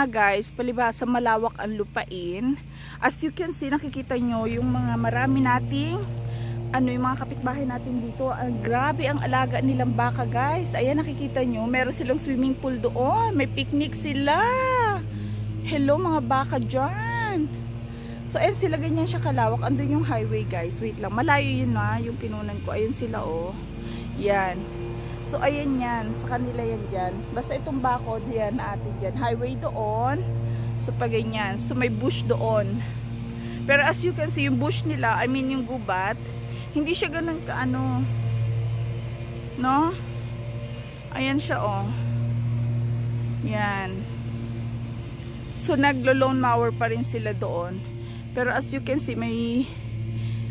Guys, palibhasa malawak ang lupain. As you can see, nakikita nyo yung mga marami nating yung mga kapitbahay natin dito. Grabe ang alaga nilang baka, guys. Ayan, nakikita nyo, meron silang swimming pool doon. May picnic sila. Hello mga baka dyan. So ayan sila, ganyan siya kalawak. Andun yung highway, guys. Wait lang, malayo yun na yung kinunan ko. Ayan sila, oh. Yan. So ayan yan, sa kanila yan dyan. Basta itong bako diyan natin dyan. Highway doon. So pag ganyan. So may bush doon. Pero as you can see, yung bush nila, I mean yung gubat, hindi siya ganun ka ano. No? Ayan siya, oh. Yan. So naglo-lawn mower pa rin sila doon. Pero as you can see, may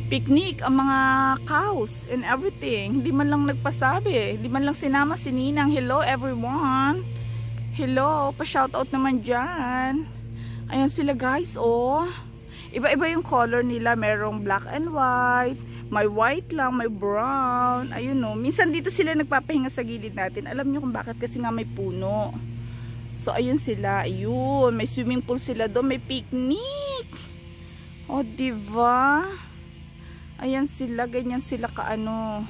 picnic ang mga cows and everything. Hindi man lang nagpasabi. Hindi man lang sinama si Ninang. Hello everyone. Hello. Pa-shoutout naman dyan. Ayan sila, guys, oh. Iba-iba yung color nila. Merong black and white. May white lang, may brown. Ayun, no. Minsan dito sila nagpapahinga sa gilid natin. Alam nyo kung bakit? Kasi nga may puno. So ayun sila. Ayun. May swimming pool sila doon. May picnic. O, diba? Ayan sila, ganyan sila kaano.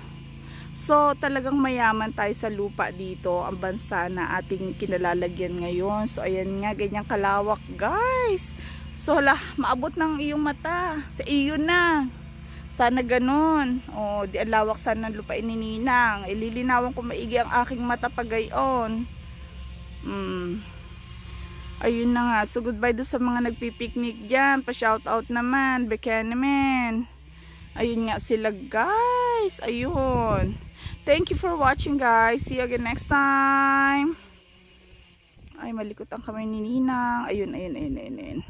So, talagang mayaman tayo sa lupa dito, ang bansa na ating kinalalagyan ngayon. So, ayan nga, ganyan kalawak, guys. So, maabot ng iyong mata. Sa iyo na. Sana ganun. O, di alawak sana ng lupain ni Ninang. Ililinawan ko maigi ang aking mata pag gayon. Ayun na nga. So, goodbye doon sa mga nagpipiknik dyan. Pa-shoutout naman. Beka naman. Ayun nga sila, guys. Ayun. Thank you for watching, guys. See you again next time. Ay, malikot ang kamay ni Ninang. Ayun, ayun, ayun, ayun, ayun.